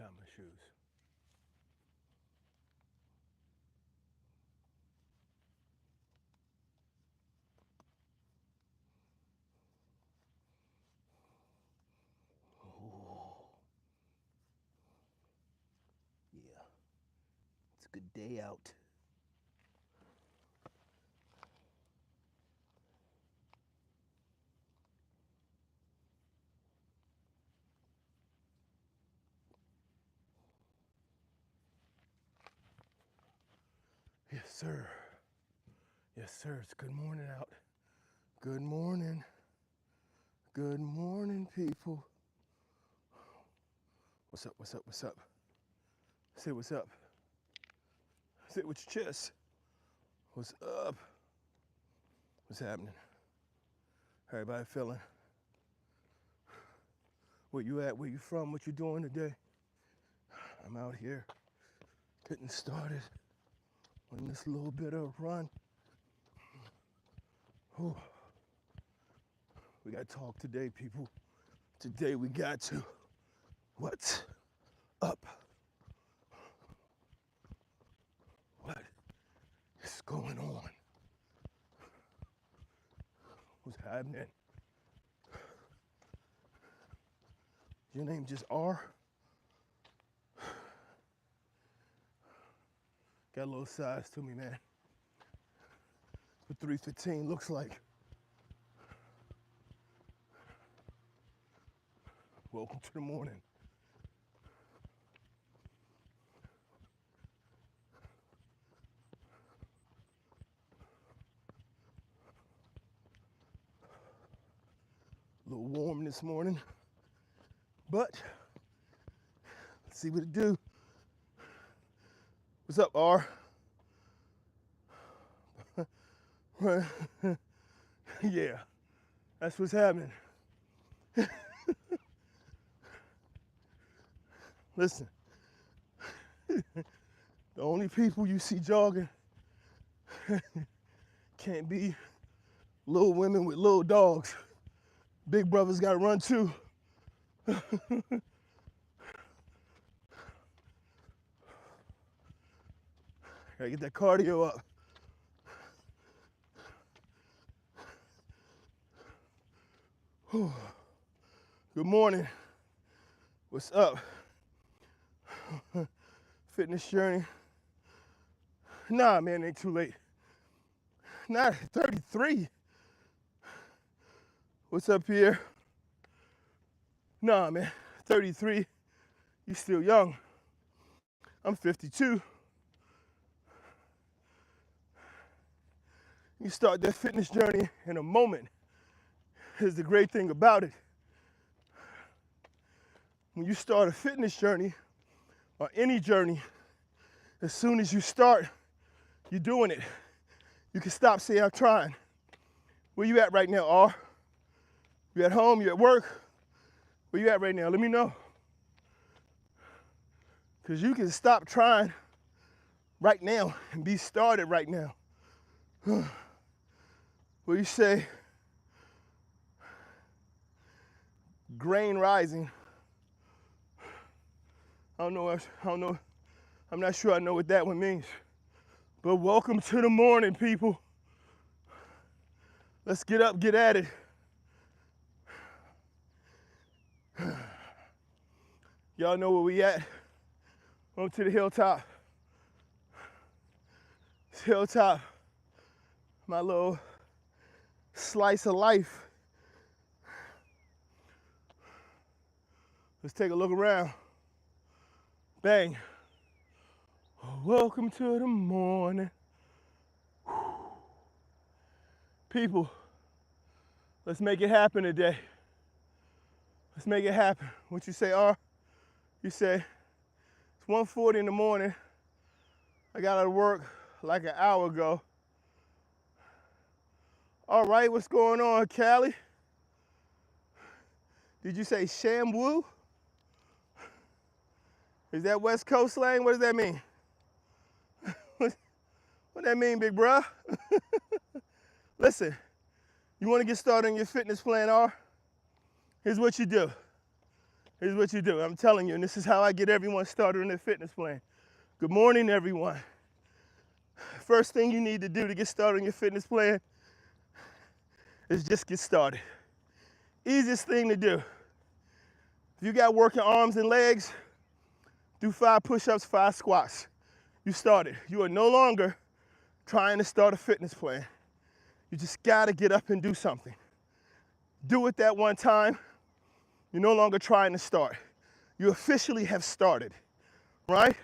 Got my shoes. Oh, yeah. It's a good day out. Yes, sir. Yes, sir. It's good morning out. Good morning. Good morning, people. What's up? What's up? What's up? Say what's up. Say it with your chest. What's up? What's happening? How everybody feeling? Where you at? Where you from? What you doing today? I'm out here getting started on this little bit of run. Whew. We got to talk today, people. Today we got to. What's up? What is going on? What's happening? Your name just R? Got a little size to me, man. What 315 looks like. Welcome to the morning. A little warm this morning, but let's see what it do. What's up, R? Yeah, that's what's happening. Listen, the only people you see jogging can't be little women with little dogs. Big brothers gotta run too. Gotta get that cardio up. Whew. Good morning. What's up? Fitness journey. Nah, man, ain't too late. Not 33. What's up here? Nah, man, 33. You still young. I'm 52. You start that fitness journey in a moment. Here's the great thing about it. When you start a fitness journey, or any journey, as soon as you start, you're doing it. You can stop saying, I'm trying. Where you at right now, R? You at home, you at work? Where you at right now? Let me know. Because you can stop trying right now and be started right now. Where you say, grain rising. I don't know, I'm not sure I know what that one means. But welcome to the morning, people. Let's get up, get at it. Y'all know where we at. Up to the hilltop. This hilltop, my little slice of life. Let's take a look around. Bang. Welcome to the morning. People, let's make it happen today. Let's make it happen. What you say, R? You say, it's 1:40 in the morning. I got out of work like an hour ago. All right, what's going on, Callie? Did you say Shamwoo? Is that West Coast slang? What does that mean? What that mean, big bruh? Listen, you want to get started on your fitness plan, R? Here's what you do. Here's what you do. I'm telling you, and this is how I get everyone started on their fitness plan. Good morning, everyone. First thing you need to do to get started on your fitness plan is just get started. Easiest thing to do. If you got working arms and legs, do 5 push-ups, 5 squats. You started. You are no longer trying to start a fitness plan. You just gotta get up and do something. Do it that one time. You're no longer trying to start. You officially have started, right?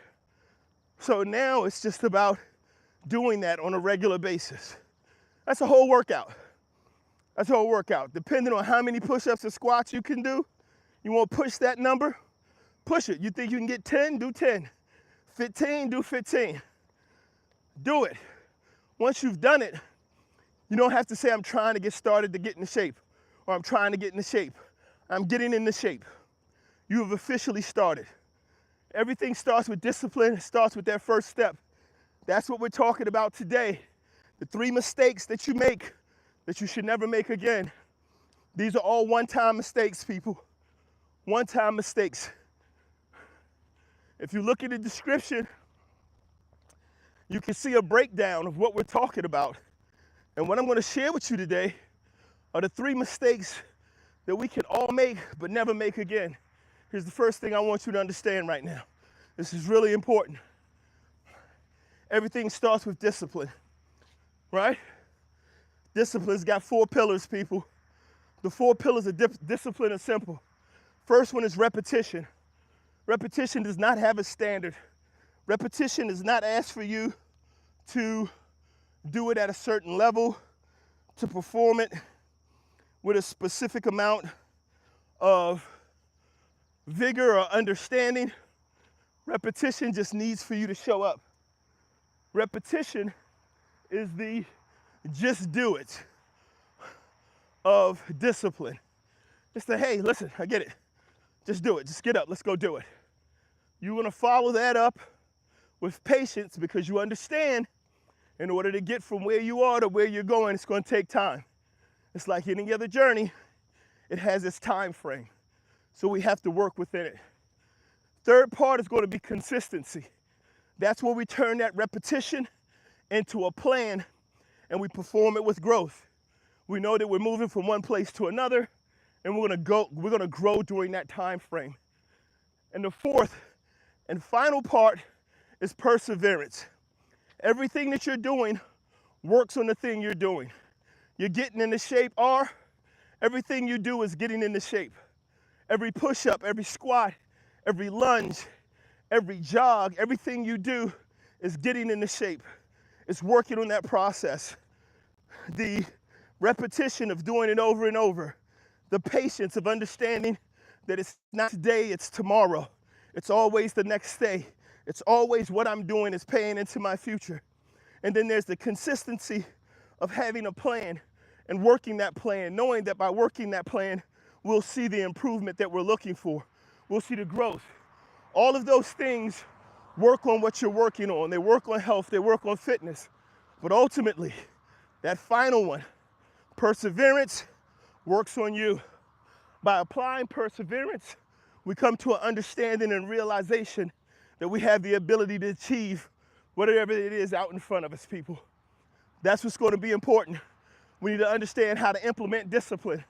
So now it's just about doing that on a regular basis. That's a whole workout. That's a whole workout. Depending on how many push-ups and squats you can do, you want to push that number, push it. You think you can get 10, do 10. 15, do 15. Do it. Once you've done it, you don't have to say, I'm trying to get started to get into shape, or I'm trying to get into shape. I'm getting into shape. You have officially started. Everything starts with discipline. It starts with that first step. That's what we're talking about today. The 3 mistakes that you make that you should never make again. These are all one-time mistakes, people. One-time mistakes. If you look at the description, you can see a breakdown of what we're talking about. And what I'm going to share with you today are the 3 mistakes that we can all make but never make again. Here's the first thing I want you to understand right now. This is really important. Everything starts with discipline, right? Discipline's got 4 pillars, people. The 4 pillars of discipline are simple. First one is repetition. Repetition does not have a standard. Repetition does not ask for you to do it at a certain level, to perform it with a specific amount of vigor or understanding. Repetition just needs for you to show up. Repetition is the just do it of discipline. Just say, hey, listen, I get it. Just do it. Just get up. Let's go do it. You want to follow that up with patience because you understand in order to get from where you are to where you're going, it's going to take time. It's like any other journey. It has its time frame. So we have to work within it. Third part is going to be consistency. That's where we turn that repetition into a plan and we perform it with growth. We know that we're moving from one place to another and we're going to grow during that time frame. And the fourth and final part is perseverance. Everything that you're doing works on the thing you're doing. You're getting into shape, or everything you do is getting into shape. Every push-up, every squat, every lunge, every jog, everything you do is getting into shape. It's working on that process. The repetition of doing it over and over. The patience of understanding that it's not today, it's tomorrow. It's always the next day. It's always what I'm doing is paying into my future. And then there's the consistency of having a plan and working that plan, knowing that by working that plan, we'll see the improvement that we're looking for. We'll see the growth. All of those things work on what you're working on. They work on health, they work on fitness. But ultimately, that final one, perseverance, works on you. By applying perseverance, we come to an understanding and realization that we have the ability to achieve whatever it is out in front of us, people. That's what's going to be important. We need to understand how to implement discipline.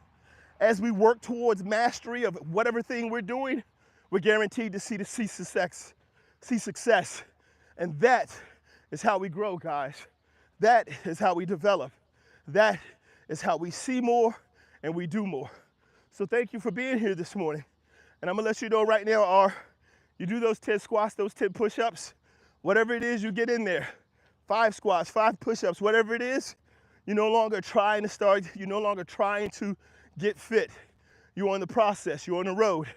As we work towards mastery of whatever thing we're doing, we're guaranteed to see success. And that is how we grow, guys. That is how we develop. That is how we see more and we do more. So thank you for being here this morning. And I'm gonna let you know right now, you do those 10 squats, those 10 push-ups, whatever it is you get in there, 5 squats, 5 push-ups, whatever it is, you're no longer trying to start, you're no longer trying to get fit. You're on the process, you're on the road.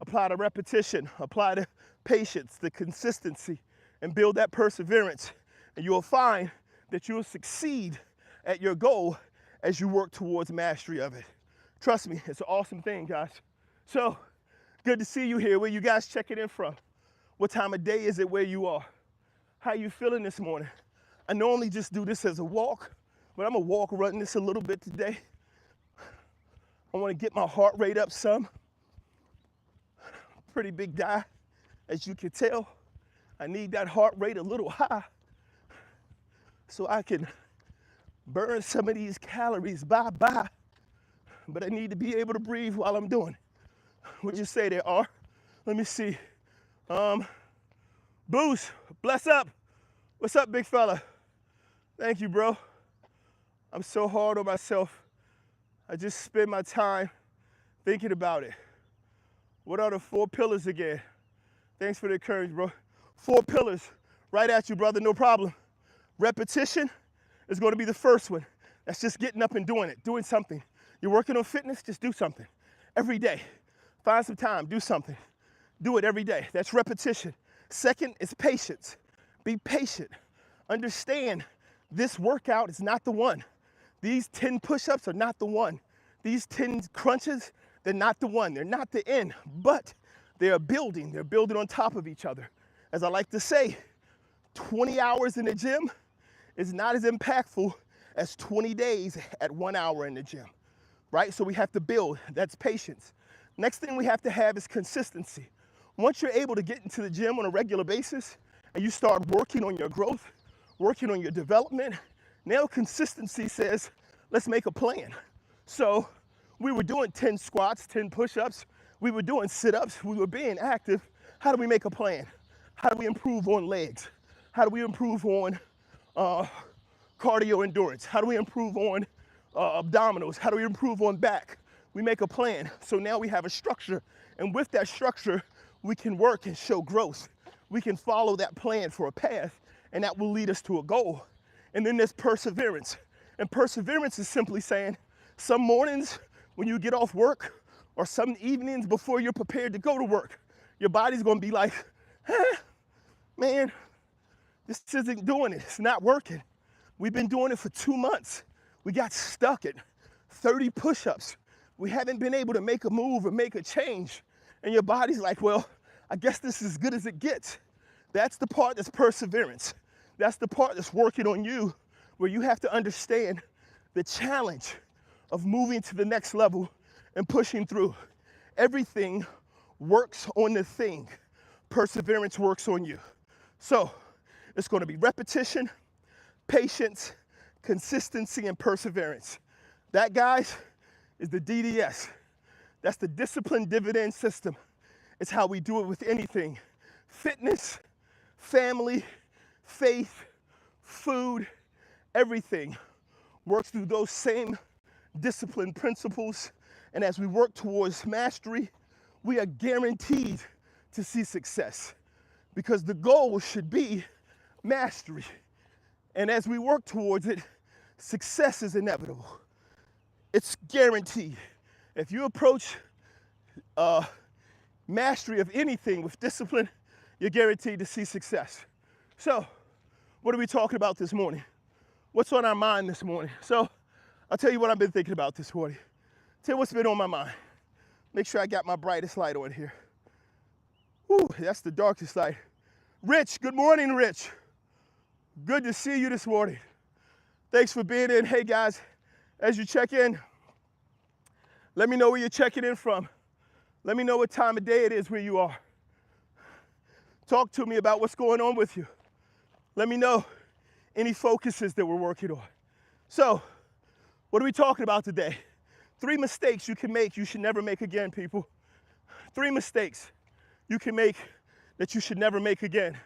Apply the repetition, apply the patience, the consistency, and build that perseverance. And you'll find that you'll succeed at your goal as you work towards mastery of it. Trust me, it's an awesome thing, guys. So, good to see you here. Where you guys checking in from? What time of day is it where you are? How you feeling this morning? I normally just do this as a walk, but I'm gonna run this a little bit today. I wanna get my heart rate up some. pretty big guy, as you can tell. I need that heart rate a little high so I can burn some of these calories. Bye-bye. But I need to be able to breathe while I'm doing it. What'd you say there, R? Let me see. Boost, bless up. What's up, big fella? Thank you, bro. I'm so hard on myself. I just spend my time thinking about it. What are the 4 pillars again? Thanks for the encouragement, bro. 4 pillars, right at you, brother, no problem. Repetition is going to be the first one. That's just getting up and doing it, doing something. You're working on fitness, just do something. Every day, find some time, do something. Do it every day. That's repetition. Second is patience. Be patient. Understand this workout is not the one. These 10 push-ups are not the one. These 10 crunches, they're not the one. They're not the end, but they're building. They're building on top of each other. As I like to say, 20 hours in the gym is not as impactful as 20 days at 1 hour in the gym, right? So we have to build. That's patience. Next thing we have to have is consistency. Once you're able to get into the gym on a regular basis and you start working on your growth, working on your development, now consistency says, let's make a plan. So we were doing 10 squats, 10 push-ups, we were doing sit-ups, we were being active. How do we make a plan? How do we improve on legs? How do we improve on cardio endurance? How do we improve on abdominals? How do we improve on back? We make a plan. So now we have a structure. And with that structure, we can work and show growth. We can follow that plan for a path, and that will lead us to a goal. And then there's perseverance. And perseverance is simply saying, some mornings when you get off work, or some evenings before you're prepared to go to work, your body's gonna be like, man, this isn't doing it. It's not working. We've been doing it for 2 months. We got stuck at 30 push-ups. We haven't been able to make a move or make a change. And your body's like, well, I guess this is as good as it gets. That's the part that's perseverance. That's the part that's working on you, where you have to understand the challenge of moving to the next level and pushing through. Everything works on the thing. Perseverance works on you. So it's going to be repetition, patience, consistency, and perseverance. That, guys, is the DDS. That's the discipline dividend system. It's how we do it with anything. Fitness, family, faith, food, everything works through those same discipline principles. And as we work towards mastery, we are guaranteed to see success, because the goal should be mastery. And as we work towards it, success is inevitable. It's guaranteed. If you approach mastery of anything with discipline, you're guaranteed to see success. So, what are we talking about this morning? What's on our mind this morning? So, I'll tell you what I've been thinking about this morning. Tell you what's been on my mind. Make sure I got my brightest light on here. Whew, that's the darkest light. Rich, good morning, Rich. Good to see you this morning. Thanks for being in. Hey, guys, as you check in, let me know where you're checking in from. Let me know what time of day it is where you are. Talk to me about what's going on with you. Let me know any focuses that we're working on. So, what are we talking about today? 3 mistakes you can make you should never make again, people. 3 mistakes you can make that you should never make again.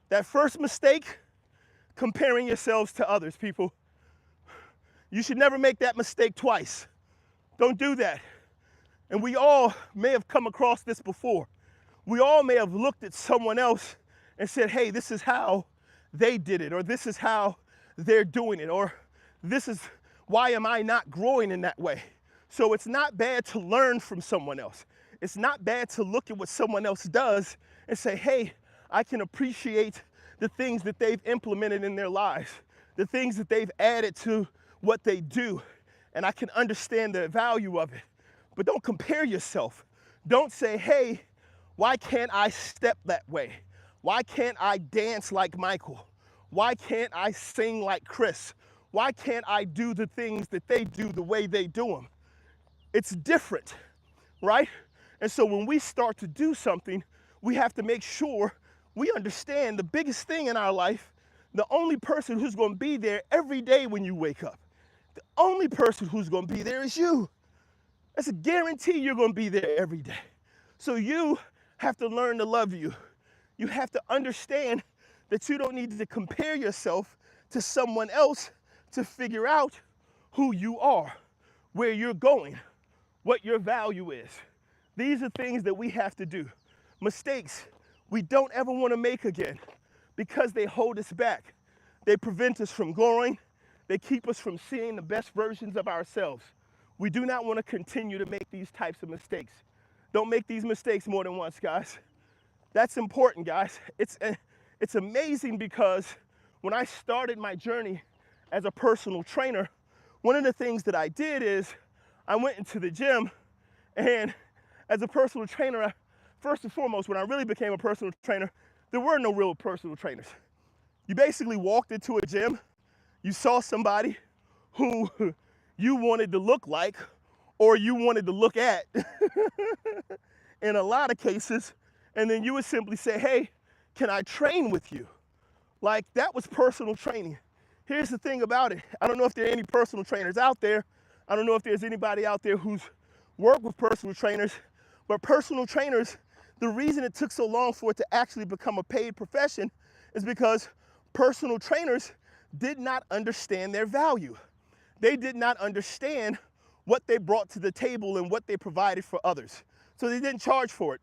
That first mistake, comparing yourselves to others, people. You should never make that mistake twice. Don't do that. And we all may have come across this before. We all may have looked at someone else and said, hey, this is how they did it, or this is how they're doing it, or this is why am I not growing in that way? So it's not bad to learn from someone else. It's not bad to look at what someone else does and say, hey, I can appreciate the things that they've implemented in their lives, the things that they've added to what they do, and I can understand the value of it. But don't compare yourself. Don't say, hey, why can't I step that way? Why can't I dance like Michael? Why can't I sing like Chris? Why can't I do the things that they do the way they do them? It's different, right? And so when we start to do something, we have to make sure we understand the biggest thing in our life, the only person who's going to be there every day when you wake up, the only person who's going to be there is you. That's a guarantee you're going to be there every day. So you have to learn to love you. You have to understand that you don't need to compare yourself to someone else to figure out who you are, where you're going, what your value is. These are things that we have to do. Mistakes we don't ever want to make again because they hold us back. They prevent us from growing. They keep us from seeing the best versions of ourselves. We do not want to continue to make these types of mistakes. Don't make these mistakes more than once, guys. That's important, guys. It's amazing because when I started my journey as a personal trainer, one of the things that I did is I went into the gym, and as a personal trainer, first and foremost, when I really became a personal trainer, there were no real personal trainers. You basically walked into a gym, you saw somebody who you wanted to look like or you wanted to look at in a lot of cases, and then you would simply say, hey, can I train with you? Like, that was personal training. Here's the thing about it. I don't know if there are any personal trainers out there. I don't know if there's anybody out there who's worked with personal trainers, but personal trainers, the reason it took so long for it to actually become a paid profession is because personal trainers did not understand their value. They did not understand what they brought to the table and what they provided for others. So they didn't charge for it.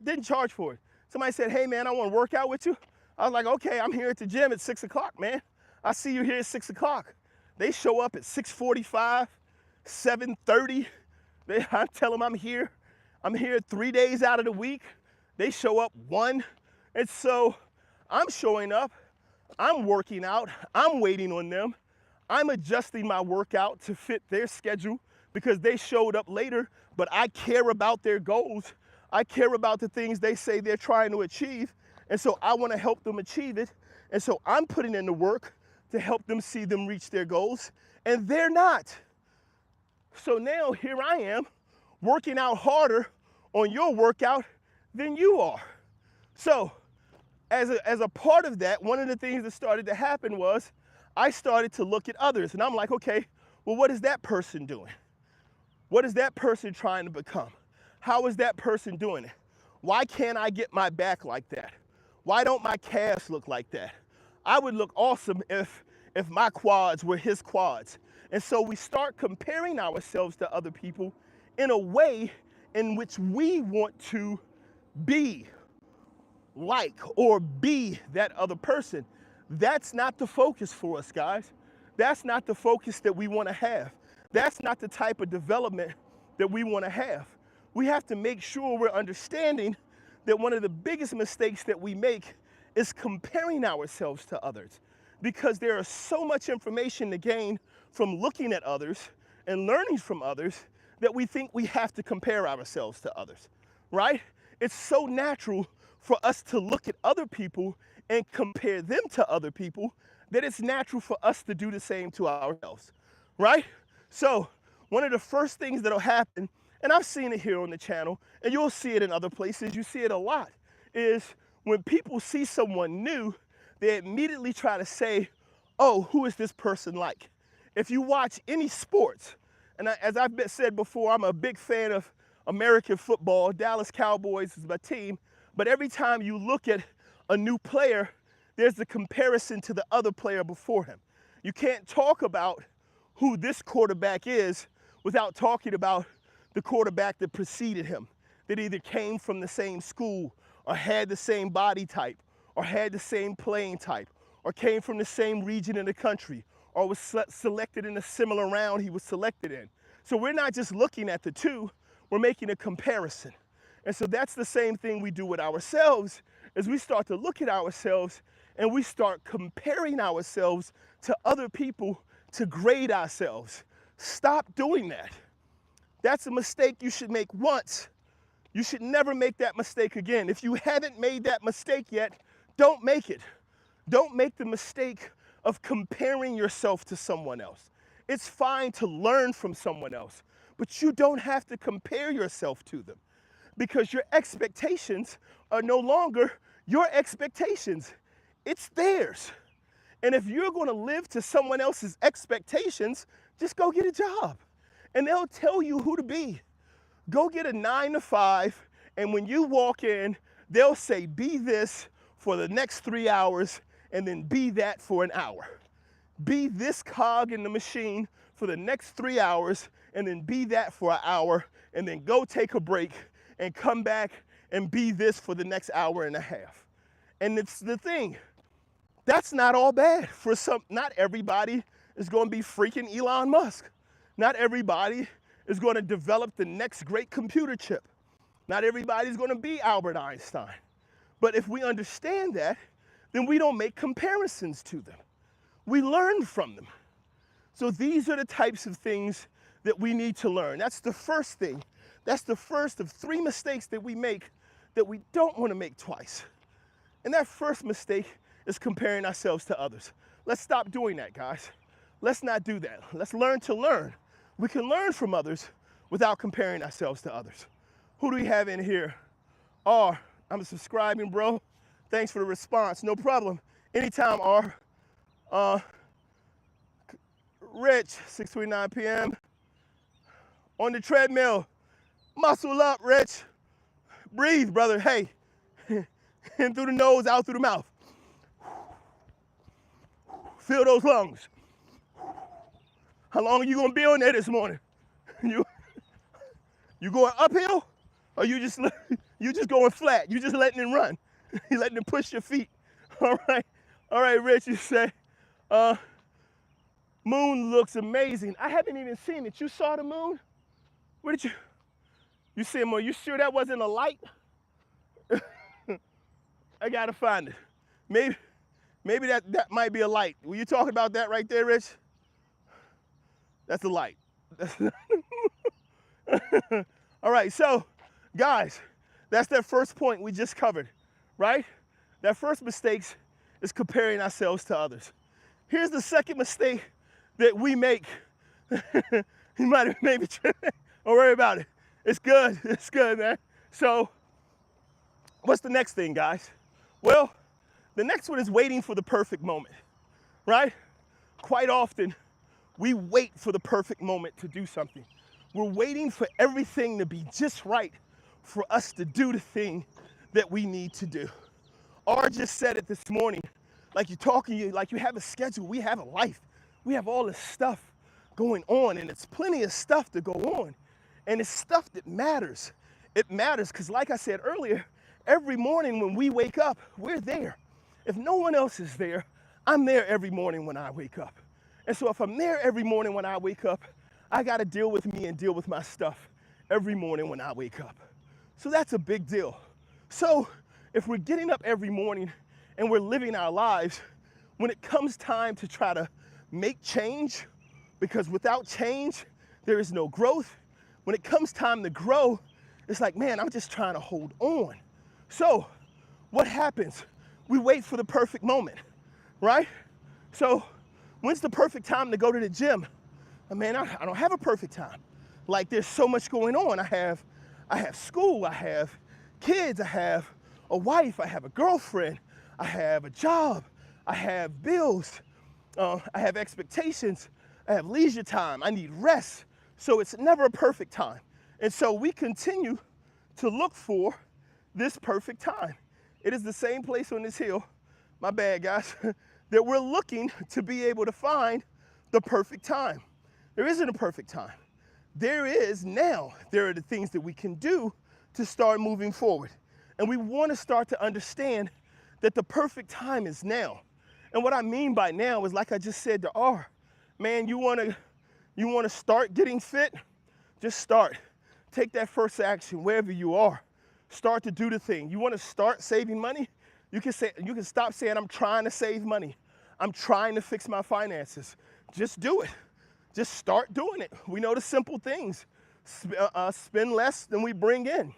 Somebody said, hey man, I want to work out with you. I was like, okay, I'm here at the gym at 6 o'clock, man. I see you here at 6 o'clock. They show up at 6:45, 7:30. I tell them I'm here 3 days out of the week. They show up 1. And so I'm showing up, I'm working out, I'm waiting on them. I'm adjusting my workout to fit their schedule because they showed up later, but I care about their goals. I care about the things they say they're trying to achieve. And so I want to help them achieve it. And so I'm putting in the work to help them see them reach their goals, and they're not. So now here I am working out harder on your workout than you are. So as a part of that, one of the things that started to happen was I started to look at others, and I'm like, okay, well, what is that person doing? What is that person trying to become? How is that person doing it? Why can't I get my back like that? Why don't my calves look like that? I would look awesome if my quads were his quads. And so we start comparing ourselves to other people in a way in which we want to be like or be that other person. That's not the focus for us, guys. That's not the focus that we want to have. That's not the type of development that we want to have. We have to make sure we're understanding that one of the biggest mistakes that we make is comparing ourselves to others, because there is so much information to gain from looking at others and learning from others that we think we have to compare ourselves to others, right? It's so natural for us to look at other people and compare them to other people that it's natural for us to do the same to ourselves, right? So one of the first things that'll happen, and I've seen it here on the channel, and you'll see it in other places, you see it a lot, is when people see someone new, they immediately try to say, oh, who is this person like? If you watch any sports, and as I've said before, I'm a big fan of American football. Dallas Cowboys is my team. But every time you look at a new player, there's a comparison to the other player before him. You can't talk about who this quarterback is without talking about the quarterback that preceded him, that either came from the same school or had the same body type or had the same playing type or came from the same region in the country or was selected in a similar round he was selected in. So we're not just looking at the two, we're making a comparison. And so that's the same thing we do with ourselves, is we start to look at ourselves and we start comparing ourselves to other people to grade ourselves. Stop doing that. That's a mistake you should make once. You should never make that mistake again. If you haven't made that mistake yet, don't make it. Don't make the mistake of comparing yourself to someone else. It's fine to learn from someone else, but you don't have to compare yourself to them. because your expectations are no longer your expectations. It's theirs. And if you're going to live to someone else's expectations, just go get a job. And they'll tell you who to be. Go get a 9 to 5, and when you walk in, they'll say, be this for the next 3 hours, and then be that for an hour. Be this cog in the machine for the next 3 hours, and then be that for an hour, and then go take a break and come back and be this for the next hour and a half. And it's the thing, that's not all bad. For some, not everybody is going to be freaking Elon Musk. Not everybody is going to develop the next great computer chip. Not everybody's going to be Albert Einstein. But if we understand that, then we don't make comparisons to them. We learn from them. So these are the types of things that we need to learn. That's the first thing. That's the first of 3 mistakes that we make that we don't want to make twice. And that first mistake is comparing ourselves to others. Let's stop doing that, guys. Let's not do that. Let's learn to learn. We can learn from others without comparing ourselves to others. Who do we have in here? R, I'm subscribing, bro. Thanks for the response. No problem. Anytime, R. Rich, 6:29 p.m. On the treadmill. Muscle up, Rich. Breathe, brother. Hey. In through the nose, out through the mouth. Fill those lungs. How long are you gonna be on there this morning? You going uphill, or you just going flat? You just letting it run. You letting it push your feet. All right, Rich. You say, moon looks amazing. I haven't even seen it. You saw the moon? Where did you see it? Are you sure that wasn't a light? I gotta find it. Maybe that might be a light. Were you talking about that right there, Rich? That's a light. All right, so guys, that's that first point we just covered, right? That first mistake is comparing ourselves to others. Here's the second mistake that we make. You might have maybe, don't worry about it. It's good, man. So what's the next thing, guys? Well, the next one is waiting for the perfect moment, right? Quite often, we wait for the perfect moment to do something. We're waiting for everything to be just right for us to do the thing that we need to do. R just said it this morning, like like you have a schedule, we have a life. We have all this stuff going on, and it's plenty of stuff to go on. And it's stuff that matters. It matters because, like I said earlier, every morning when we wake up, we're there. If no one else is there, I'm there every morning when I wake up. And so if I'm there every morning when I wake up, I got to deal with me and deal with my stuff every morning when I wake up. So that's a big deal. So if we're getting up every morning and we're living our lives, when it comes time to try to make change, because without change, there is no growth. When it comes time to grow, it's like, man, I'm just trying to hold on. So what happens? We wait for the perfect moment, right? So when's the perfect time to go to the gym? Man, I don't have a perfect time. Like, there's so much going on. I have school, I have kids, I have a wife, I have a girlfriend, I have a job, I have bills, I have expectations, I have leisure time, I need rest. So it's never a perfect time. And so we continue to look for this perfect time. It is the same place on this hill, my bad guys, that we're looking to be able to find the perfect time. There isn't a perfect time. There is now. There are the things that we can do to start moving forward. And we want to start to understand that the perfect time is now. And what I mean by now is, like I just said to R, man, you want to start getting fit? Just start. Take that first action wherever you are. Start to do the thing. You want to start saving money? You can stop saying, I'm trying to save money. I'm trying to fix my finances. Just do it. Just start doing it. We know the simple things. Spend less than we bring in.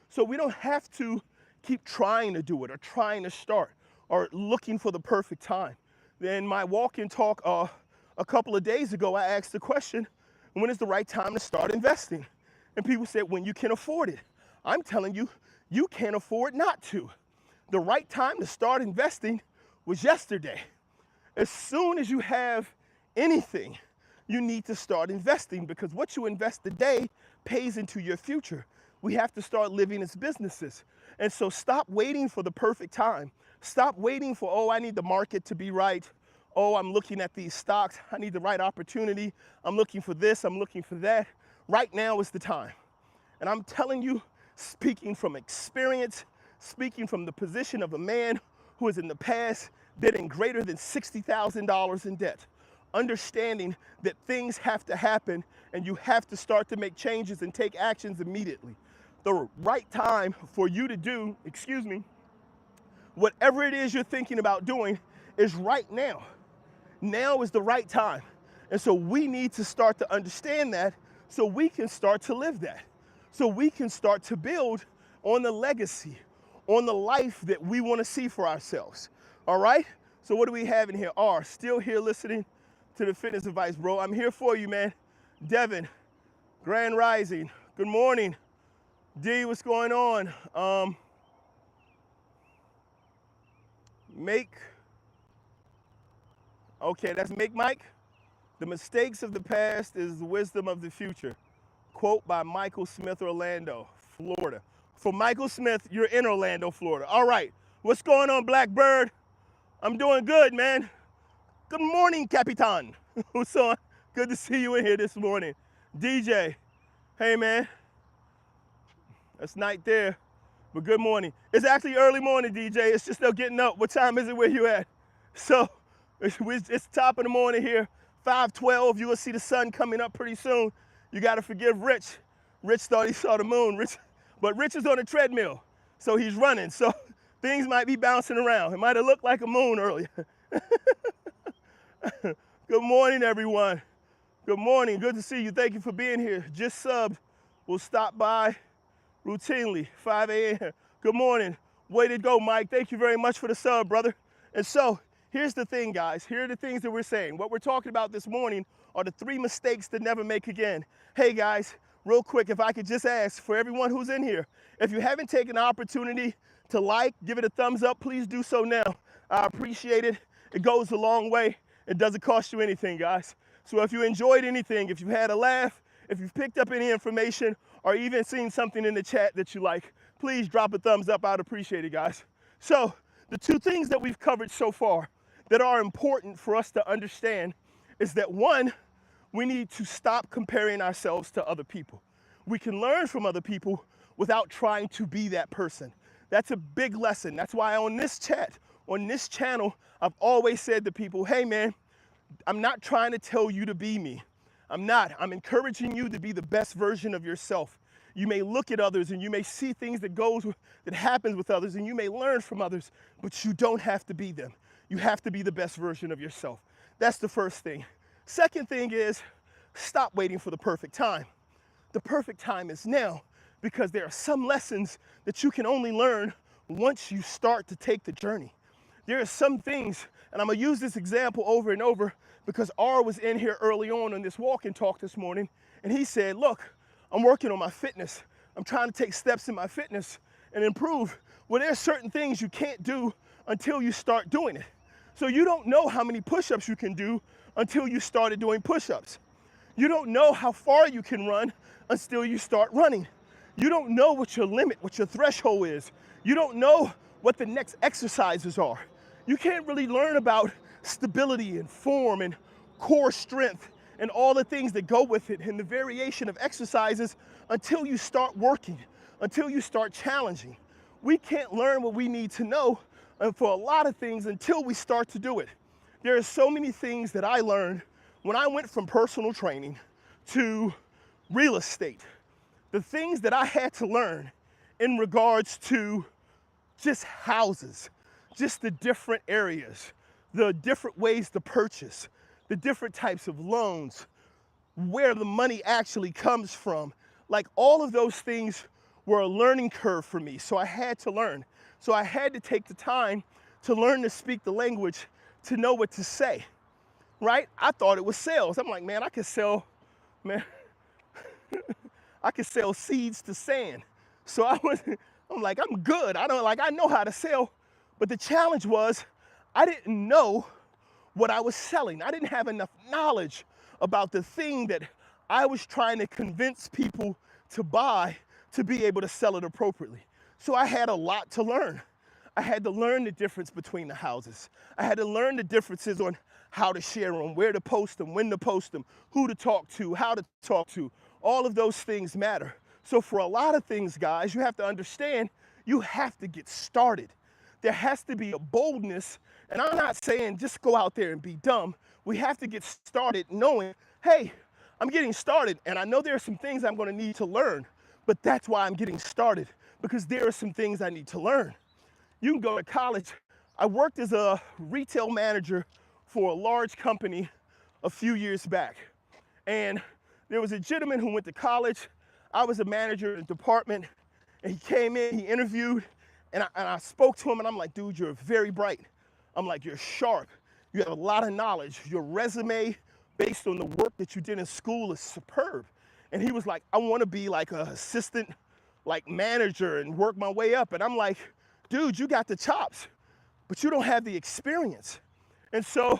So we don't have to keep trying to do it or trying to start or looking for the perfect time. In my walk-in talk a couple of days ago, I asked the question, when is the right time to start investing? And people said, when you can afford it. I'm telling you, you can't afford not to. The right time to start investing was yesterday. As soon as you have anything, you need to start investing, because what you invest today pays into your future. We have to start living as businesses. And so stop waiting for the perfect time. Stop waiting for, oh, I need the market to be right. Oh, I'm looking at these stocks. I need the right opportunity. I'm looking for this. I'm looking for that. Right now is the time. And I'm telling you, speaking from experience, speaking from the position of a man who has in the past been in greater than $60,000 in debt, understanding that things have to happen and you have to start to make changes and take actions immediately. The right time for you to do, whatever it is you're thinking about doing is right now. Now is the right time. And so we need to start to understand that so we can start to live that. So we can start to build on the legacy, on the life that we want to see for ourselves. All right? So what do we have in here? R, still here listening to the fitness advice, bro. I'm here for you, man. Devin, Grand Rising, good morning. D, what's going on? Okay, that's Make Mike. The mistakes of the past is the wisdom of the future. Quote by Michael Smith, Orlando, Florida. For Michael Smith, you're in Orlando, Florida. All right, what's going on, Blackbird? I'm doing good, man. Good morning, Capitan. What's on? Good to see you in here this morning. DJ, hey, man. That's night there, but good morning. It's actually early morning, DJ. It's just still getting up. What time is it where you at? So it's top of the morning here, 5:12. You will see the sun coming up pretty soon. You got to forgive Rich. Rich thought he saw the moon. But Rich is on a treadmill, so he's running. So things might be bouncing around. It might have looked like a moon earlier. Good morning, everyone. Good morning. Good to see you. Thank you for being here. Just subbed. We'll stop by routinely, 5 a.m. Good morning. Way to go, Mike. Thank you very much for the sub, brother. And so here's the thing, guys. Here are the things that we're saying. What we're talking about this morning are the 3 mistakes to never make again. Hey, guys, real quick, if I could just ask for everyone who's in here, if you haven't taken the opportunity to like, give it a thumbs up, please do so now. I appreciate it. It goes a long way. It doesn't cost you anything, guys. So if you enjoyed anything, if you had a laugh, if you've picked up any information, or even seen something in the chat that you like, please drop a thumbs up. I'd appreciate it, guys. So the 2 things that we've covered so far that are important for us to understand is that 1, we need to stop comparing ourselves to other people. We can learn from other people without trying to be that person. That's a big lesson. That's why on this channel, I've always said to people, hey man, I'm not trying to tell you to be me. I'm not. I'm encouraging you to be the best version of yourself. You may look at others and you may see things that happens with others, and you may learn from others, but you don't have to be them. You have to be the best version of yourself. That's the first thing. Second thing is, stop waiting for the perfect time. The perfect time is now, because there are some lessons that you can only learn once you start to take the journey. There are some things, and I'm gonna use this example over and over because R was in here early on this walk and talk this morning, and he said, look, I'm working on my fitness. I'm trying to take steps in my fitness and improve. Well, there's certain things you can't do until you start doing it. So you don't know how many push-ups you can do until you started doing push-ups. You don't know how far you can run until you start running. You don't know what your limit, what your threshold is. You don't know what the next exercises are. You can't really learn about stability and form and core strength and all the things that go with it and the variation of exercises until you start working, until you start challenging. We can't learn what we need to know for a lot of things until we start to do it. There are so many things that I learned when I went from personal training to real estate. The things that I had to learn in regards to just houses, just the different areas, the different ways to purchase, the different types of loans, where the money actually comes from. Like all of those things were a learning curve for me. So I had to learn. So I had to take the time to learn to speak the language, to know what to say, right? I thought it was sales. I'm like, man, I could sell seeds to sand. So I'm like, I'm good. I know how to sell. But the challenge was I didn't know what I was selling. I didn't have enough knowledge about the thing that I was trying to convince people to buy to be able to sell it appropriately. So I had a lot to learn. I had to learn the difference between the houses. I had to learn the differences on how to share them, where to post them, when to post them, who to talk to, how to talk to. All of those things matter. So for a lot of things, guys, you have to understand you have to get started. There has to be a boldness, and I'm not saying just go out there and be dumb. We have to get started knowing, hey, I'm getting started, and I know there are some things I'm gonna need to learn, but that's why I'm getting started, because there are some things I need to learn. You can go to college. I worked as a retail manager for a large company a few years back, and there was a gentleman who went to college. I was a manager in the department, and he came in, he interviewed, and I spoke to him, and I'm like, dude, you're very bright. I'm like, you're sharp. You have a lot of knowledge. Your resume, based on the work that you did in school, is superb. And he was like, I want to be like an assistant, like manager and work my way up. And I'm like, dude, you got the chops, but you don't have the experience. And so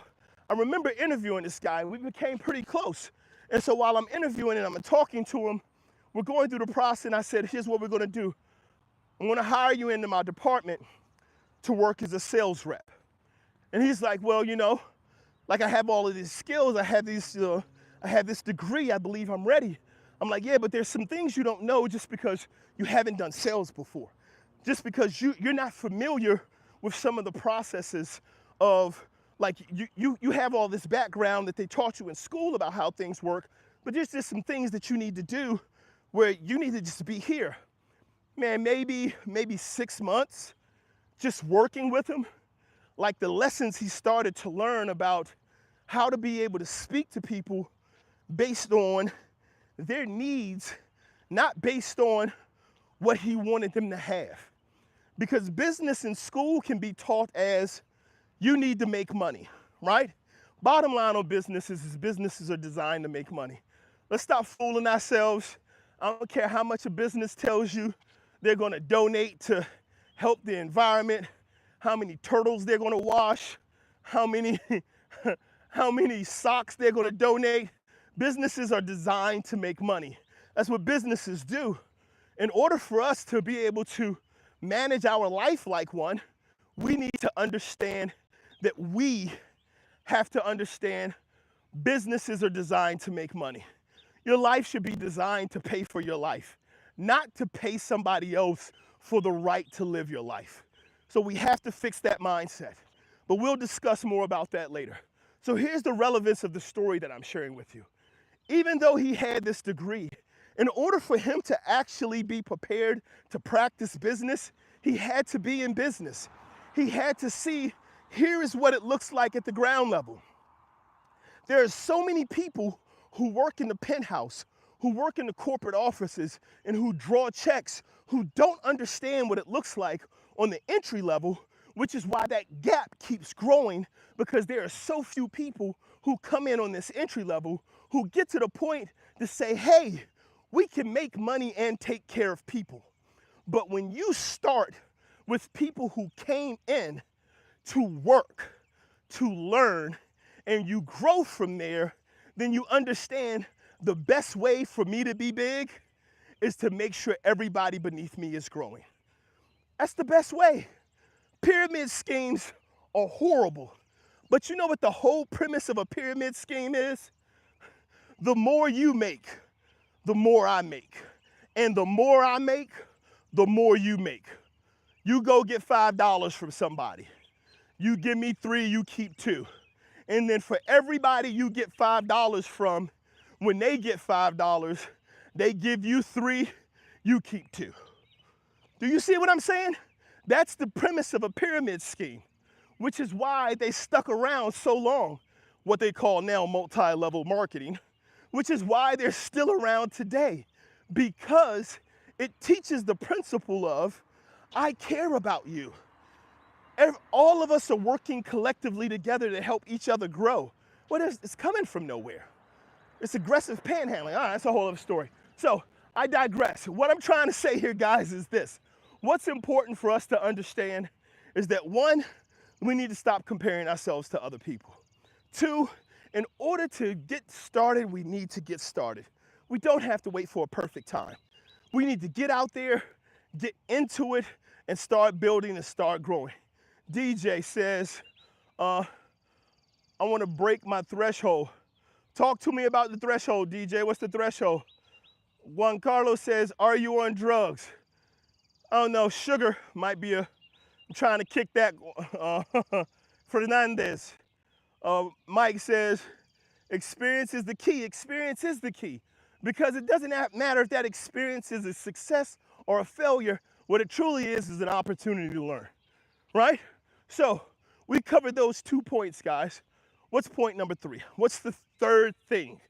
I remember interviewing this guy, and we became pretty close. And so while I'm interviewing and I'm talking to him, we're going through the process, and I said, here's what we're gonna do. I'm gonna hire you into my department to work as a sales rep. And he's like, well, you know, like I have all of these skills, I have this degree, I believe I'm ready. I'm like, yeah, but there's some things you don't know just because you haven't done sales before. Just because you're not familiar with some of the processes of, like, you have all this background that they taught you in school about how things work, but there's just some things that you need to do where you need to just be here. Man, maybe 6 months just working with him, like the lessons he started to learn about how to be able to speak to people based on their needs, not based on what he wanted them to have. Because business in school can be taught as you need to make money, right? Bottom line on businesses is businesses are designed to make money. Let's stop fooling ourselves. I don't care how much a business tells you they're gonna donate to help the environment, how many turtles they're gonna wash, how many socks they're gonna donate. Businesses are designed to make money. That's what businesses do. In order for us to be able to manage our life like one, we need to understand that we have to understand businesses are designed to make money. Your life should be designed to pay for your life, not to pay somebody else for the right to live your life. So we have to fix that mindset. But we'll discuss more about that later. So here's the relevance of the story that I'm sharing with you. Even though he had this degree, in order for him to actually be prepared to practice business, he had to be in business. He had to see, here is what it looks like at the ground level. There are so many people who work in the penthouse, who work in the corporate offices, and who draw checks, who don't understand what it looks like on the entry level, which is why that gap keeps growing, because there are so few people who come in on this entry level who get to the point to say, hey, we can make money and take care of people. But when you start with people who came in to work, to learn, and you grow from there, then you understand the best way for me to be big is to make sure everybody beneath me is growing. That's the best way. Pyramid schemes are horrible. But you know what the whole premise of a pyramid scheme is? The more you make, the more I make. And the more I make, the more you make. You go get $5 from somebody. You give me 3, you keep 2. And then for everybody you get $5 from, when they get $5, they give you 3, you keep 2. Do you see what I'm saying? That's the premise of a pyramid scheme, which is why they stuck around so long, what they call now multi-level marketing, which is why they're still around today, because it teaches the principle of, I care about you. All of us are working collectively together to help each other grow. Well, it's coming from nowhere. It's aggressive panhandling. All right, that's a whole other story. So I digress. What I'm trying to say here, guys, is this. What's important for us to understand is that one, we need to stop comparing ourselves to other people. Two, in order to get started, we need to get started. We don't have to wait for a perfect time. We need to get out there, get into it, and start building and start growing. DJ says, I want to break my threshold. Talk to me about the threshold, DJ. What's the threshold? Juan Carlos says, are you on drugs? I don't know, sugar might be I'm trying to kick that. Fernandez. Mike says, experience is the key. Experience is the key. Because it doesn't matter if that experience is a success or a failure. What it truly is an opportunity to learn, right? So we covered those 2 points, guys. What's point number 3? What's the third thing?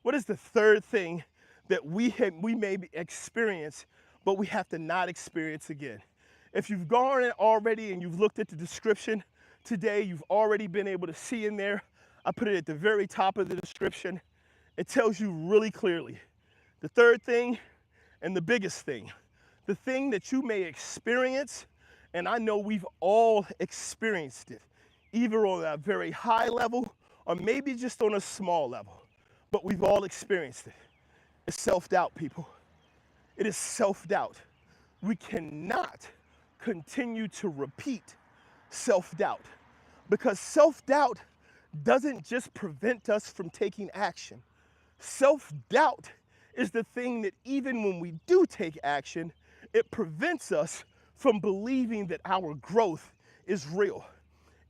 What is the third thing that we may experience, but we have to not experience again? If you've gone in already and you've looked at the description today, you've already been able to see in there, I put it at the very top of the description. It tells you really clearly the third thing and the biggest thing, the thing that you may experience, and I know we've all experienced it, either on a very high level or maybe just on a small level, but we've all experienced it. It's self-doubt, people. It is self-doubt. We cannot continue to repeat self-doubt because self-doubt doesn't just prevent us from taking action. Self-doubt is the thing that even when we do take action, it prevents us from believing that our growth is real.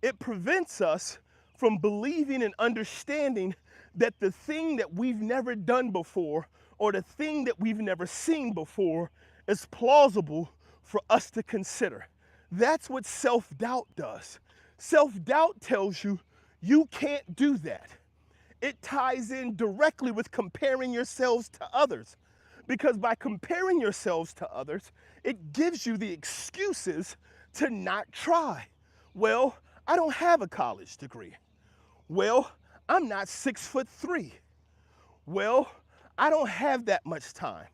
It prevents us from believing and understanding that the thing that we've never done before or the thing that we've never seen before is plausible for us to consider. That's what self-doubt does. Self-doubt tells you you can't do that. It ties in directly with comparing yourselves to others. Because by comparing yourselves to others, it gives you the excuses to not try. Well, I don't have a college degree. Well, I'm not 6'3". Well, I don't have that much time.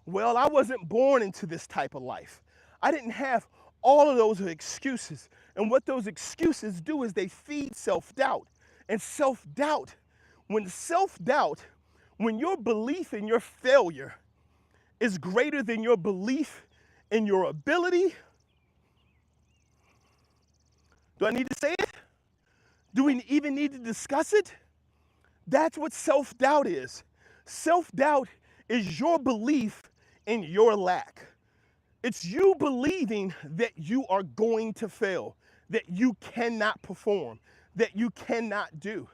Well, I wasn't born into this type of life. I didn't have all of those excuses. And what those excuses do is they feed self-doubt. And self-doubt, when your belief in your failure is greater than your belief in your ability, do I need to say it? Do we even need to discuss it? That's what self-doubt is. Self-doubt is your belief in your lack. It's you believing that you are going to fail, that you cannot perform, that you cannot do.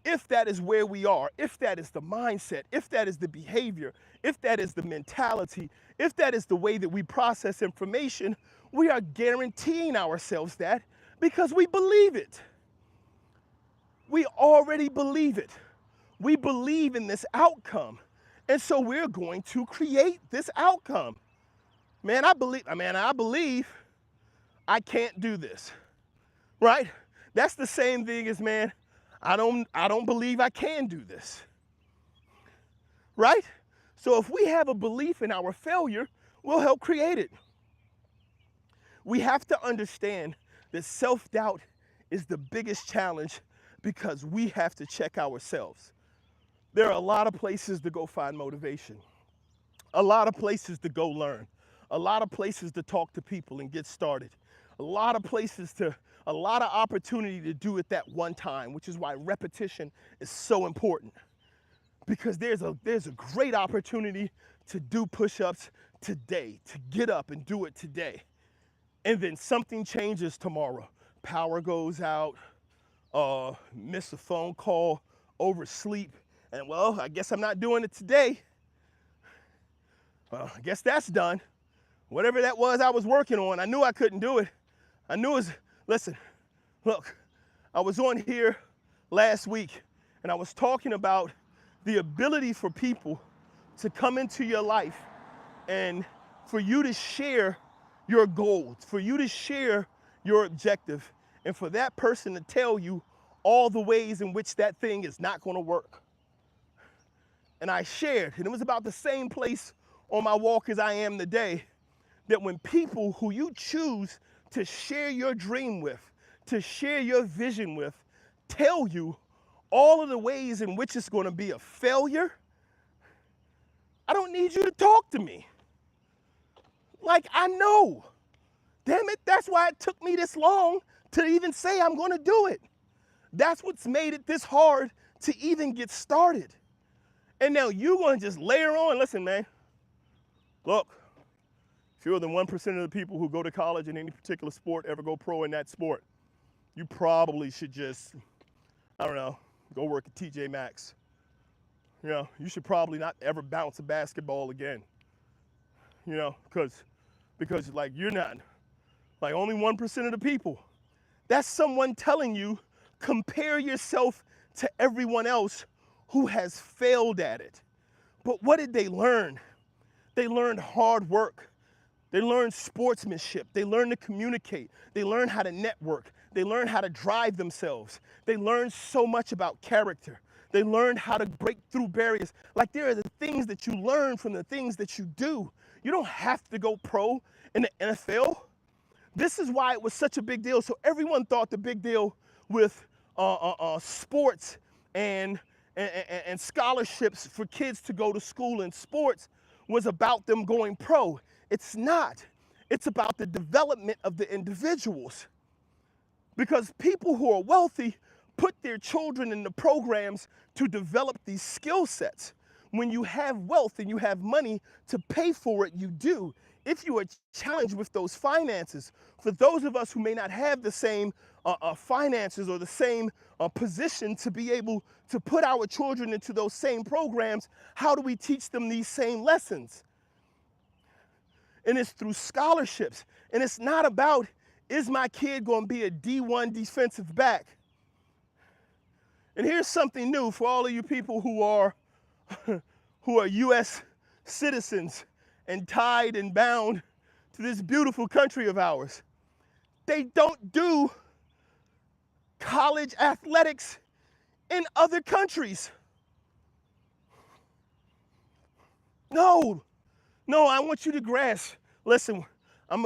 If that is where we are, if that is the mindset, if that is the behavior, if that is the mentality, if that is the way that we process information, we are guaranteeing ourselves that because we believe it. We already believe it. We believe in this outcome. And so we're going to create this outcome. I believe I can't do this. Right? That's the same thing as, I don't believe I can do this. Right? So if we have a belief in our failure, we'll help create it. We have to understand that self-doubt is the biggest challenge because we have to check ourselves. There are a lot of places to go find motivation, a lot of places to go learn, a lot of places to talk to people and get started, a lot of opportunity to do it that one time, which is why repetition is so important. Because there's a great opportunity to do push-ups today, to get up and do it today. And then something changes tomorrow. Power goes out, miss a phone call, oversleep, and well, I guess I'm not doing it today. Well, I guess that's done. Whatever that was I was working on, I knew I couldn't do it. Listen, look, I was on here last week and I was talking about the ability for people to come into your life and for you to share your goals, for you to share your objective, and for that person to tell you all the ways in which that thing is not going to work. And I shared, and it was about the same place on my walk as I am today, that when people who you choose to share your dream with, to share your vision with, tell you all of the ways in which it's going to be a failure, I don't need you to talk to me. Like, I know. Damn it, that's why it took me this long to even say I'm going to do it. That's what's made it this hard to even get started. And now you're going to just layer on. Listen, man, look, fewer than 1% of the people who go to college in any particular sport ever go pro in that sport. You probably should just, I don't know, go work at TJ Maxx. You know, you should probably not ever bounce a basketball again. You know, because like you're not, like only 1% of the people. That's someone telling you, compare yourself to everyone else who has failed at it. But what did they learn? They learned hard work. They learned sportsmanship. They learned to communicate. They learned how to network. They learned how to drive themselves. They learned so much about character. They learned how to break through barriers. Like there are the things that you learn from the things that you do. You don't have to go pro in the NFL. This is why it was such a big deal. So everyone thought the big deal with sports and scholarships for kids to go to school in sports was about them going pro. It's not. It's about the development of the individuals. Because people who are wealthy put their children in the programs to develop these skill sets. When you have wealth and you have money to pay for it, you do. If you are challenged with those finances, for those of us who may not have the same finances or the same position to be able to put our children into those same programs, how do we teach them these same lessons? And it's through scholarships. And it's not about, is my kid going to be a D1 defensive back? And here's something new for all of you people who are U.S. citizens and tied and bound to this beautiful country of ours. They don't do college athletics in other countries. No, I want you to grasp. Listen, I'm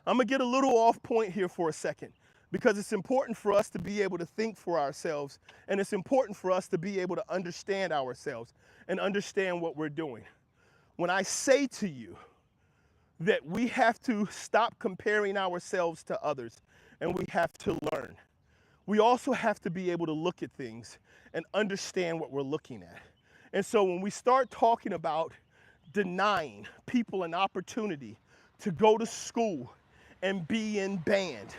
gonna get a little off point here for a second, because it's important for us to be able to think for ourselves, and it's important for us to be able to understand ourselves and understand what we're doing. When I say to you that we have to stop comparing ourselves to others and we have to learn, we also have to be able to look at things and understand what we're looking at. And so when we start talking about denying people an opportunity to go to school and be in band,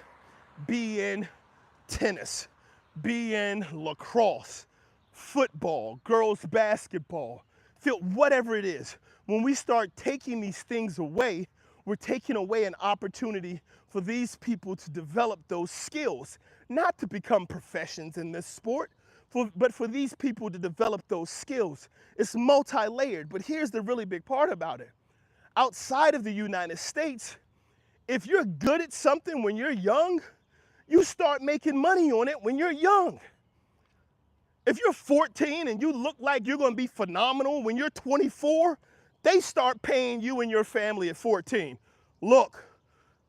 be in tennis, be in lacrosse, football, girls basketball, whatever it is, when we start taking these things away, we're taking away an opportunity for these people to develop those skills, not to become professions in this sport, but for these people to develop those skills. It's multi-layered, but here's the really big part about it. Outside of the United States, if you're good at something when you're young, you start making money on it when you're young. If you're 14 and you look like you're going to be phenomenal when you're 24, they start paying you and your family at 14. Look,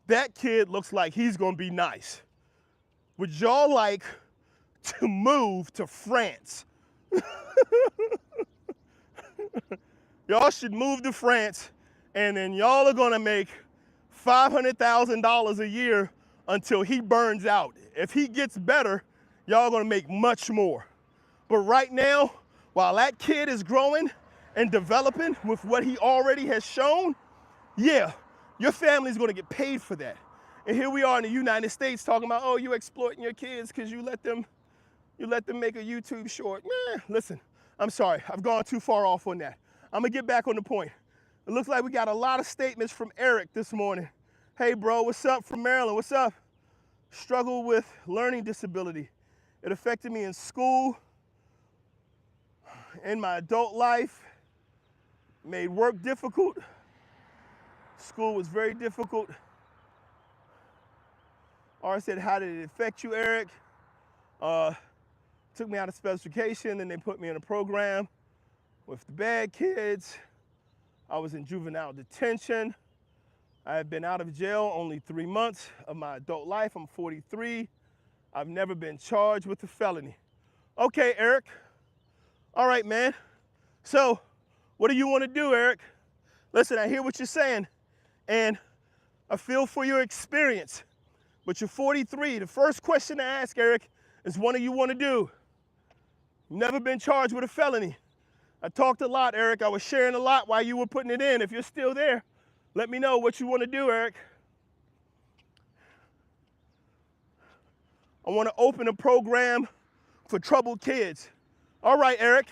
that kid looks like he's going to be nice. Would y'all like to move to France? Y'all should move to France, and then y'all are going to make $500,000 a year until he burns out. If he gets better, y'all are going to make much more. But right now, while that kid is growing and developing with what he already has shown, yeah, your family's going to get paid for that. And here we are in the United States talking about, oh, you exploiting your kids because you let them make a YouTube short. Listen, I'm sorry, I've gone too far off on that. I'm gonna get back on the point. It looks like we got a lot of statements from Eric this morning. Hey bro, what's up from Maryland? What's up? Struggle with learning disability. It affected me in school, in my adult life, made work difficult. School was very difficult. R said, how did it affect you, Eric? Took me out of special education, then they put me in a program with the bad kids. I was in juvenile detention. I have been out of jail only 3 months of my adult life. I'm 43. I've never been charged with a felony. Okay, Eric. All right, man. So, what do you want to do, Eric? Listen, I hear what you're saying, and I feel for your experience, but you're 43. The first question to ask, Eric, is what do you want to do? Never been charged with a felony. I talked a lot, Eric. I was sharing a lot while you were putting it in. If you're still there, let me know what you want to do, Eric. I want to open a program for troubled kids. All right, Eric,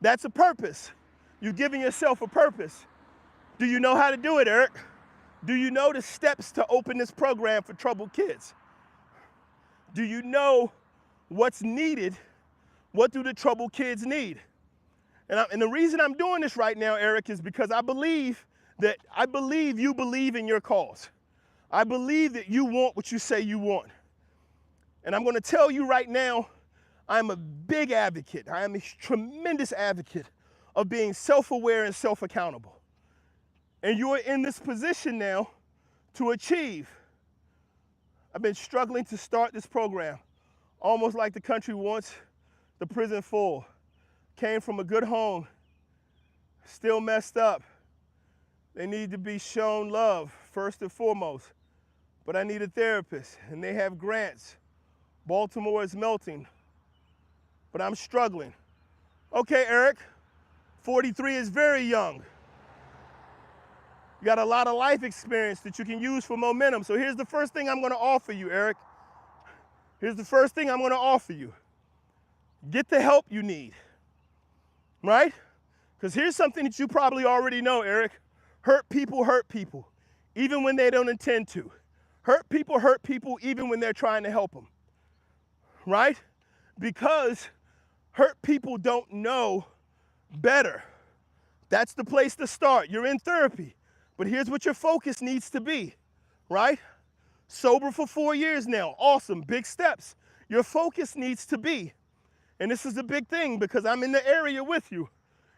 that's a purpose. You've given yourself a purpose. Do you know how to do it, Eric? Do you know the steps to open this program for troubled kids? Do you know what's needed? What do the troubled kids need? And the reason I'm doing this right now, Eric, is because I believe you believe in your cause. I believe that you want what you say you want. And I'm going to tell you right now, I'm a big advocate. I am a tremendous advocate of being self-aware and self-accountable. And you are in this position now to achieve. I've been struggling to start this program, almost like the country wants the prison full. Came from a good home, still messed up. They need to be shown love, first and foremost. But I need a therapist, and they have grants. Baltimore is melting, but I'm struggling. Okay, Eric, 43 is very young. You got a lot of life experience that you can use for momentum. So here's the first thing I'm gonna offer you, Eric. Here's the first thing I'm gonna offer you. Get the help you need, right? Because here's something that you probably already know, Eric. Hurt people, even when they don't intend to. Hurt people even when they're trying to help them, right? Because hurt people don't know better. That's the place to start. You're in therapy, but here's what your focus needs to be, right? Sober for 4 years now, awesome, big steps. Your focus needs to be, and this is a big thing because I'm in the area with you,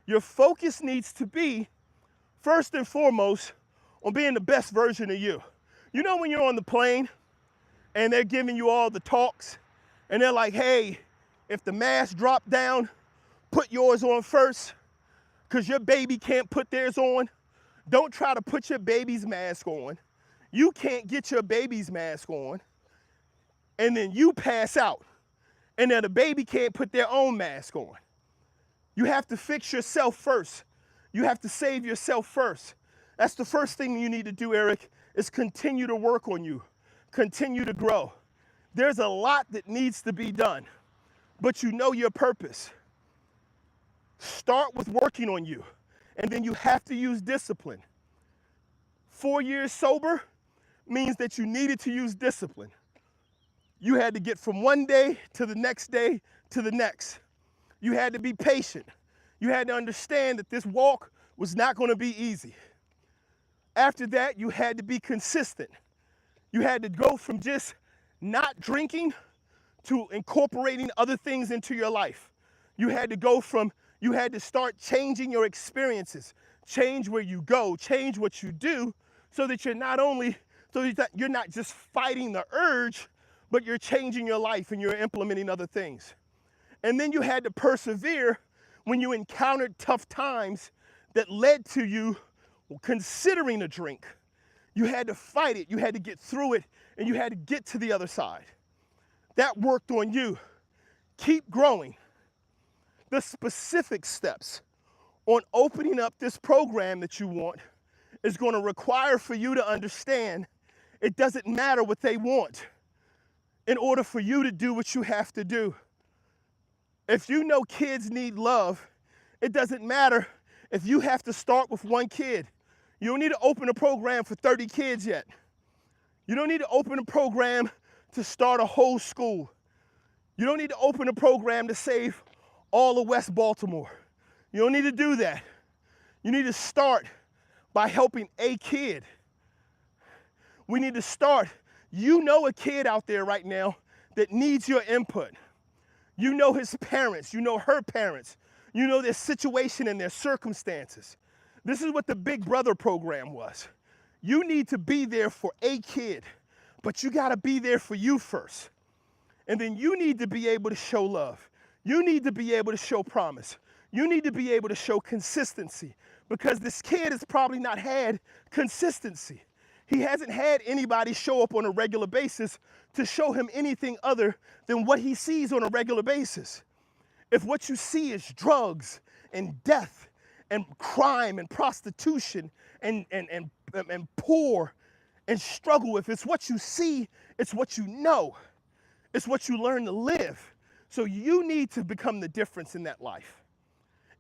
your focus needs to be, first and foremost, on being the best version of you. You know when you're on the plane and they're giving you all the talks and they're like, hey, if the mask dropped down, put yours on first because your baby can't put theirs on. Don't try to put your baby's mask on. You can't get your baby's mask on and then you pass out and then the baby can't put their own mask on. You have to fix yourself first. You have to save yourself first. That's the first thing you need to do, Eric, is continue to work on you. Continue to grow. There's a lot that needs to be done, but you know your purpose. Start with working on you, and then you have to use discipline. 4 years sober means that you needed to use discipline. You had to get from one day to the next day to the next. You had to be patient. You had to understand that this walk was not going to be easy. After that, you had to be consistent. You had to go from just not drinking to incorporating other things into your life. You had to start changing your experiences, change where you go, change what you do, so that you're not just fighting the urge, but you're changing your life and you're implementing other things. And then you had to persevere when you encountered tough times that led to you considering a drink. You had to fight it, you had to get through it, and you had to get to the other side. That worked on you. Keep growing. The specific steps on opening up this program that you want is going to require for you to understand it doesn't matter what they want in order for you to do what you have to do. If you know kids need love, it doesn't matter if you have to start with one kid. You don't need to open a program for 30 kids yet. You don't need to open a program to start a whole school. You don't need to open a program to save all of West Baltimore. You don't need to do that. You need to start by helping a kid. We need to start. You know a kid out there right now that needs your input. You know his parents, you know her parents, you know their situation and their circumstances. This is what the Big Brother program was. You need to be there for a kid, but you gotta be there for you first. And then you need to be able to show love. You need to be able to show promise. You need to be able to show consistency, because this kid has probably not had consistency. He hasn't had anybody show up on a regular basis to show him anything other than what he sees on a regular basis. If what you see is drugs and death and crime and prostitution and poor and struggle, if it's what you see, it's what you know. It's what you learn to live. So you need to become the difference in that life.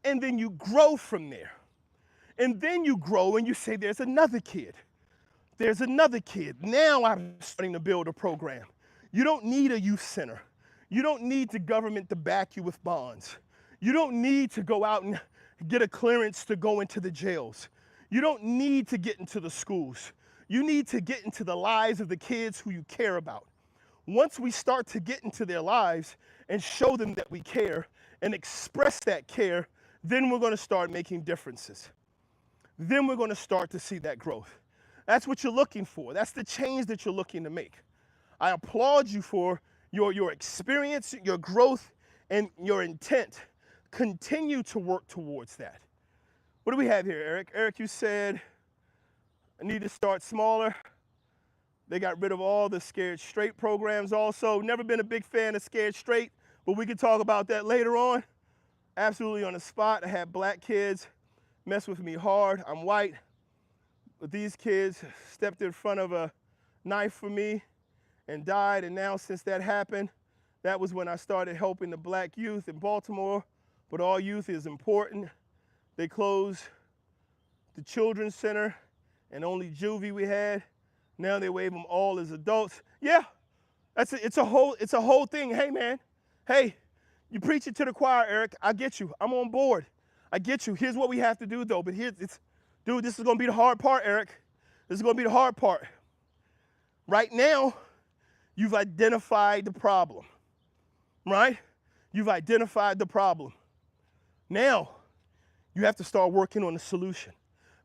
And then you grow from there. And then you grow and you say, there's another kid. There's another kid. Now I'm starting to build a program. You don't need a youth center. You don't need the government to back you with bonds. You don't need to go out and get a clearance to go into the jails. You don't need to get into the schools. You need to get into the lives of the kids who you care about. Once we start to get into their lives and show them that we care and express that care, then we're going to start making differences. Then we're going to start to see that growth. That's what you're looking for. That's the change that you're looking to make. I applaud you for your experience, your growth, and your intent. Continue to work towards that. What do we have here, Eric? Eric, you said I need to start smaller. They got rid of all the Scared Straight programs also. Never been a big fan of Scared Straight, but we can talk about that later on. Absolutely on the spot. I had black kids mess with me hard. I'm white. But these kids stepped in front of a knife for me and died. And now since that happened, that was when I started helping the black youth in Baltimore. But all youth is important. They closed the children's center and only juvie we had. Now they waive them all as adults. Yeah, it's a whole thing. Hey man, hey, you preach it to the choir, Eric. I get you. I'm on board. I get you. Here's what we have to do though. But dude, this is gonna be the hard part, Eric. This is gonna be the hard part. Right now, you've identified the problem, right? You've identified the problem. Now, you have to start working on the solution.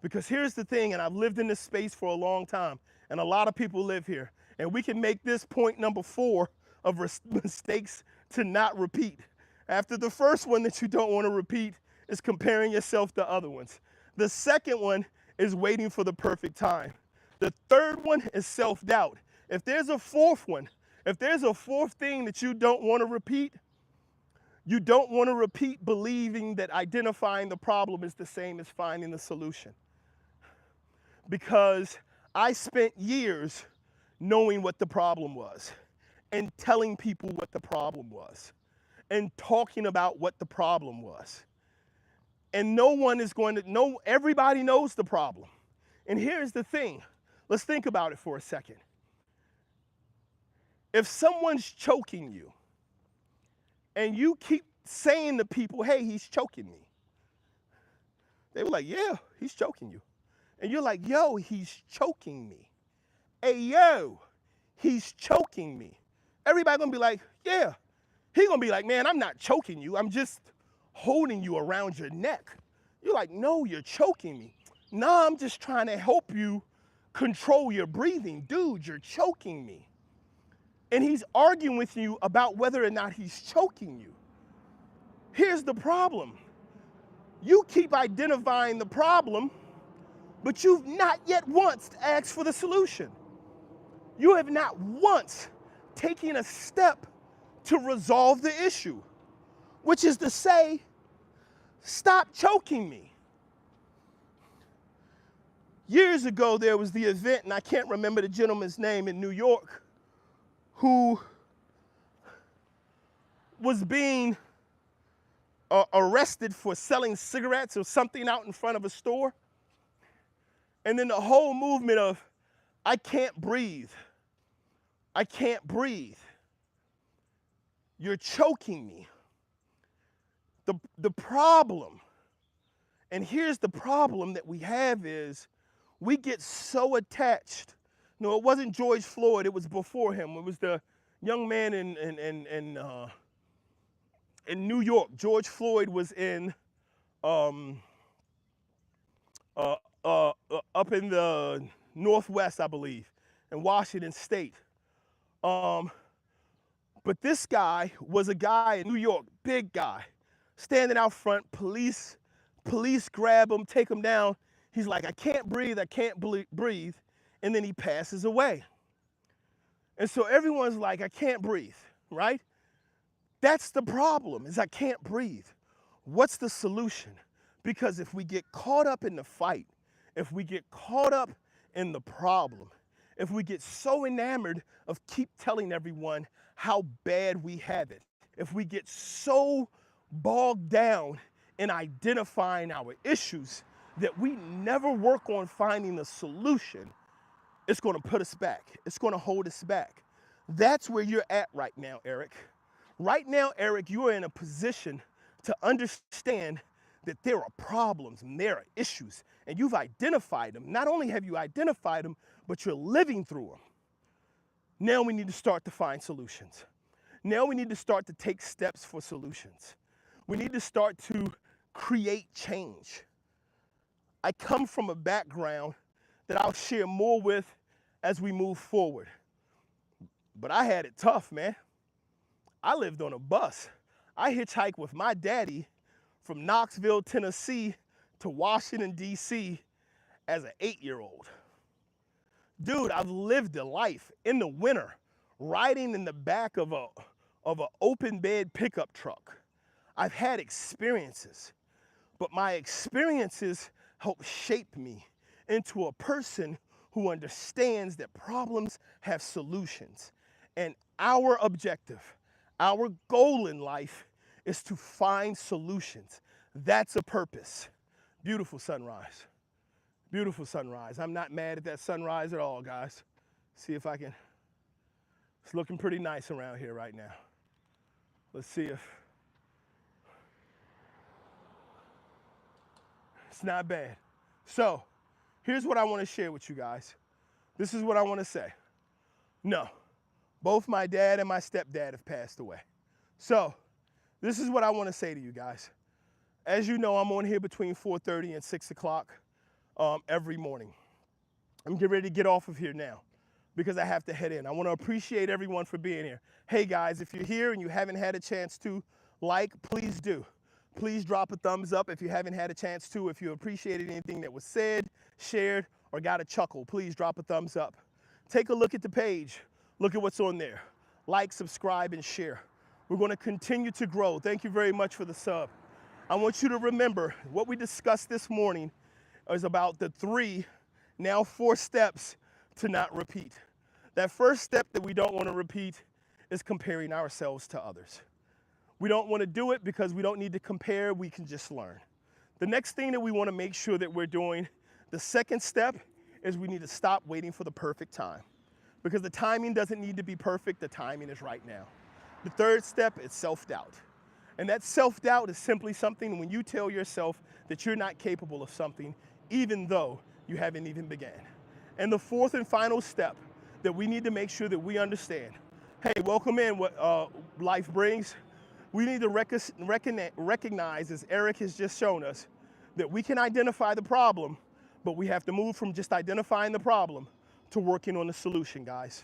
Because here's the thing, and I've lived in this space for a long time, and a lot of people live here, and we can make this point number 4 of mistakes to not repeat. After the first one that you don't want to repeat is comparing yourself to other ones. The second one is waiting for the perfect time. The third one is self-doubt. If there's a fourth one, if there's a fourth thing that you don't want to repeat, you don't want to repeat believing that identifying the problem is the same as finding the solution. Because I spent years knowing what the problem was and telling people what the problem was and talking about what the problem was. And no one is going to know, everybody knows the problem. And here's the thing. Let's think about it for a second. If someone's choking you and you keep saying to people, hey, he's choking me. They were like, yeah, he's choking you. And you're like, yo, he's choking me. Hey, yo, he's choking me. Everybody gonna be like, yeah. He gonna be like, man, I'm not choking you. I'm just holding you around your neck. You're like, no, you're choking me. No, I'm just trying to help you control your breathing. Dude, you're choking me. And he's arguing with you about whether or not he's choking you. Here's the problem. You keep identifying the problem, but you've not yet once asked for the solution. You have not once taken a step to resolve the issue, which is to say, stop choking me. Years ago, there was the event, and I can't remember the gentleman's name in New York, who was being arrested for selling cigarettes or something out in front of a store. And then the whole movement of, I can't breathe. I can't breathe. You're choking me. The problem, and here's the problem that we have is, we get so attached. No, it wasn't George Floyd, it was before him. It was the young man in New York. George Floyd was in uh, up in the Northwest, I believe, in Washington State. Um, but this guy was a guy in New York, big guy, standing out front. Police grab him, take him down. He's like, I can't breathe, I can't breathe. And then he passes away. And so everyone's like, I can't breathe, right? That's the problem, is I can't breathe. What's the solution? Because if we get caught up in the fight, if we get caught up in the problem, if we get so enamored of keep telling everyone how bad we have it, if we get so bogged down in identifying our issues that we never work on finding a solution, it's gonna put us back. It's gonna hold us back. That's where you're at right now, Eric. Right now, Eric, you are in a position to understand that there are problems and there are issues, and you've identified them. Not only have you identified them, but you're living through them. Now we need to start to find solutions. Now we need to start to take steps for solutions. We need to start to create change. I come from a background that I'll share more with as we move forward. But I had it tough, man. I lived on a bus. I hitchhiked with my daddy from Knoxville, Tennessee to Washington, D.C. as an 8-year-old. Dude, I've lived a life in the winter, riding in the back of an open bed pickup truck. I've had experiences, but my experiences help shape me into a person who understands that problems have solutions. And our objective, our goal in life is to find solutions. That's a purpose. Beautiful sunrise. Beautiful sunrise. I'm not mad at that sunrise at all, guys. See if I can. It's looking pretty nice around here right now. Let's see if. It's not bad. So, here's what I want to share with you guys. This is what I want to say. No, both my dad and my stepdad have passed away. So, this is what I want to say to you guys. As you know, I'm on here between 4:30 and 6 o'clock every morning. I'm getting ready to get off of here now because I have to head in. I want to appreciate everyone for being here. Hey guys, if you're here and you haven't had a chance to like, please do. Please drop a thumbs up if you haven't had a chance to. If you appreciated anything that was said, shared, or got a chuckle, please drop a thumbs up. Take a look at the page. Look at what's on there. Like, subscribe, and share. We're going to continue to grow. Thank you very much for the sub. I want you to remember what we discussed this morning is about the 3, now 4 steps to not repeat. That first step that we don't want to repeat is comparing ourselves to others. We don't want to do it because we don't need to compare, we can just learn. The next thing that we want to make sure that we're doing, the second step, is we need to stop waiting for the perfect time. Because the timing doesn't need to be perfect, the timing is right now. The third step is self-doubt. And that self-doubt is simply something when you tell yourself that you're not capable of something, even though you haven't even began. And the fourth and final step that we need to make sure that we understand, hey, welcome in what life brings. We need to recognize, as Eric has just shown us, that we can identify the problem, but we have to move from just identifying the problem to working on the solution, guys.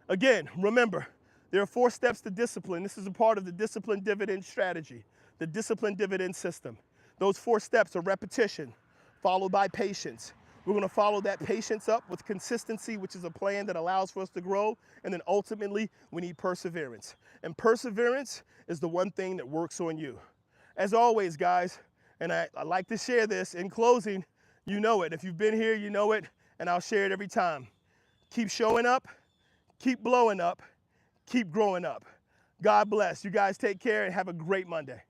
Again, remember, there are 4 steps to discipline. This is a part of the discipline dividend strategy, the discipline dividend system. Those 4 steps are repetition, followed by patience. We're going to follow that patience up with consistency, which is a plan that allows for us to grow. And then ultimately, we need perseverance. And perseverance is the one thing that works on you. As always, guys, and I like to share this in closing, you know it. If you've been here, you know it, and I'll share it every time. Keep showing up, keep blowing up, keep growing up. God bless. You guys take care and have a great Monday.